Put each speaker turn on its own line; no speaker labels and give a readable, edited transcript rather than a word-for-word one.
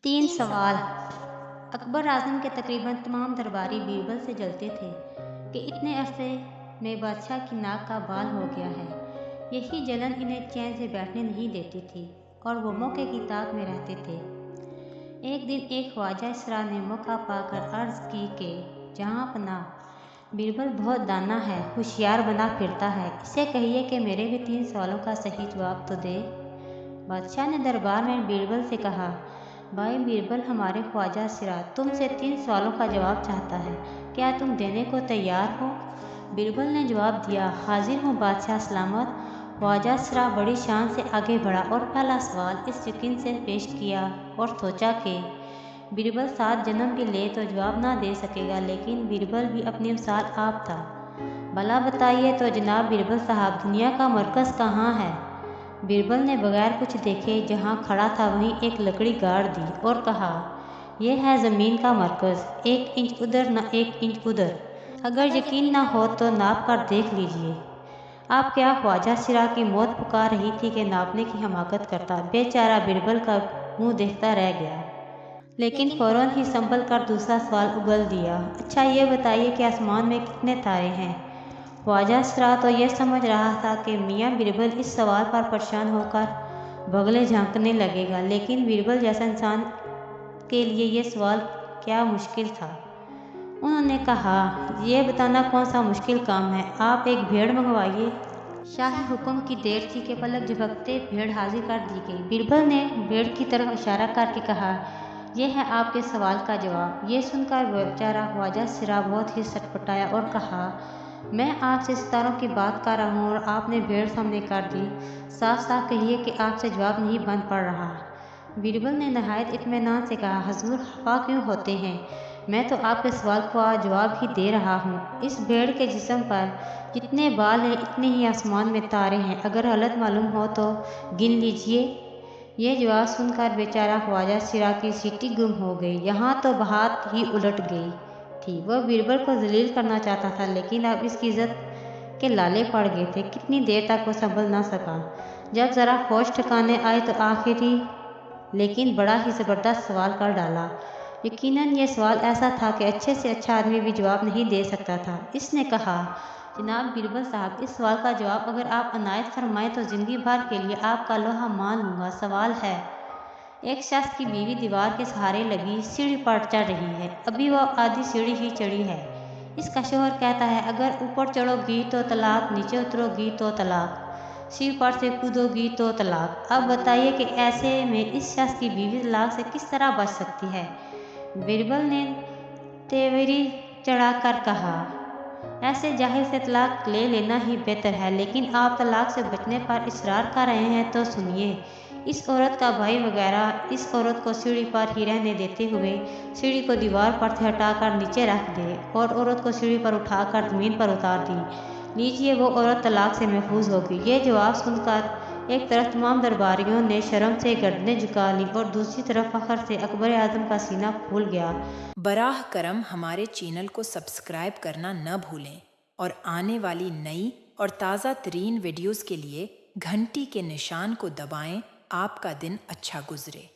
3 सवाल। अकबर आज़म के तकरीबन तमाम दरबारी बीरबल से जलते थे कि इतने अरसे में बादशाह की नाक का बाल हो गया है। यही जलन इन्हें चैन से बैठने नहीं देती थी और वो मौके की ताक में रहते थे। एक दिन एक ख्वाजा इसरा ने मौका पाकर अर्ज़ की कि जहाँ पनाह, बीरबल बहुत दाना है, होशियार बना फिरता है, इसे कहिए कि मेरे भी 3 सवालों का सही जवाब तो दे। बादशाह ने दरबार में बीरबल से कहा, भाई बीरबल, हमारे ख्वाजा सिरा तुमसे 3 सवालों का जवाब चाहता है, क्या तुम देने को तैयार हो? बीरबल ने जवाब दिया, हाजिर हूँ बादशाह सलामत। ख्वाजा सिरा बड़ी शान से आगे बढ़ा और पहला सवाल इस यकीन से पेश किया और सोचा कि बीरबल 7 जन्म भी ले तो जवाब ना दे सकेगा, लेकिन बीरबल भी अपनी मिसाल आप था। भला बताइए तो जनाब बीरबल साहब, दुनिया का मरकज़ कहाँ है? बीरबल ने बगैर कुछ देखे जहाँ खड़ा था वहीं एक लकड़ी गाड़ दी और कहा, यह है ज़मीन का मरकज़, 1 इंच उधर न 1 इंच उधर। अगर यकीन ना हो तो नाप कर देख लीजिए। आप क्या ख्वाजा सिरा की मौत पुकार रही थी कि नापने की हमाकत करता? बेचारा बीरबल का मुंह देखता रह गया, लेकिन फौरन ही संभल कर दूसरा सवाल उगल दिया, अच्छा ये बताइए कि आसमान में कितने तारे हैं? ख्वाजा सिरा तो यह समझ रहा था कि मियाँ बीरबल इस सवाल पर परेशान होकर बगले झांकने लगेगा, लेकिन बीरबल जैसा इंसान के लिए यह सवाल क्या मुश्किल था। उन्होंने कहा, यह बताना कौन सा मुश्किल काम है, आप एक भेड़ मंगवाइए। शाही हुक्म की देर थी कि पलक झपकते भेड़ हाजिर कर दी गई। बीरबल ने भेड़ की तरफ इशारा करके कहा, यह है आपके सवाल का जवाब। ये सुनकर बेचारा ख्वाजा सिरा बहुत ही सटपटाया और कहा, मैं आपसे सितारों की बात कर रहा हूँ और आपने भेड़ सामने कर दी। साफ साफ कहिए कि आपसे जवाब नहीं बन पड़ रहा। बीरबल ने नहायत इत्मीनान से कहा, हजूर खफा क्यों होते हैं, मैं तो आपके सवाल का जवाब ही दे रहा हूँ। इस भेड़ के जिस्म पर जितने बाल हैं इतने ही आसमान में तारे हैं, अगर गलत मालूम हो तो गिन लीजिए। यह जवाब सुनकर बेचारा ख्वाजा सिरा की सीटी गुम हो गई। यहाँ तो बात ही उलट गई थी। वह बीरबल को जलील करना चाहता था, लेकिन अब इसकी इज्जत के लाले पड़ गए थे। कितनी देर तक वो संभल ना सका। जब ज़रा होश ठिकाने आए तो आखिरी लेकिन बड़ा ही ज़बरदस्त सवाल कर डाला। यकीनन ये सवाल ऐसा था कि अच्छे से अच्छा आदमी भी जवाब नहीं दे सकता था। इसने कहा, जनाब बीरबल साहब, इस सवाल का जवाब अगर आप अनायत फरमाएं तो ज़िंदगी भर के लिए आपका लोहा मान लूँगा। सवाल है, एक शख्स की बीवी दीवार के सहारे लगी सीढ़ी पर चढ़ रही है, अभी वह आधी सीढ़ी ही चढ़ी है। इसका शौहर कहता है, अगर ऊपर चढ़ोगी तो तलाक, नीचे उतरोगी तो तलाक, सीढ़ी पर से कूदोगी तो तलाक। अब बताइए कि ऐसे में इस शख्स की बीवी तलाक से किस तरह बच सकती है? बीरबल ने तेवरी चढ़ाकर कहा, ऐसे जाहिल से तलाक ले लेना ही बेहतर है, लेकिन आप तलाक से बचने पर इसरार कर रहे हैं तो सुनिए। इस औरत का भाई वगैरह इस औरत को सीढ़ी पर ही रहने देते हुए सीढ़ी को दीवार पर से हटाकर नीचे रख दे और औरत को सीढ़ी पर उठाकर ज़मीन पर उतार दी लीजिए, वो औरत तलाक से महफूज होगी। ये जवाब सुनकर एक तरफ तमाम दरबारियों ने शर्म से गर्दनें झुका लीं और दूसरी तरफ फख्र से अकबर आज़म का सीना फूल गया।
बराह करम हमारे चैनल को सब्सक्राइब करना न भूलें और आने वाली नई और ताज़ा तरीन वीडियोस के लिए घंटी के निशान को दबाएं। आपका दिन अच्छा गुजरे।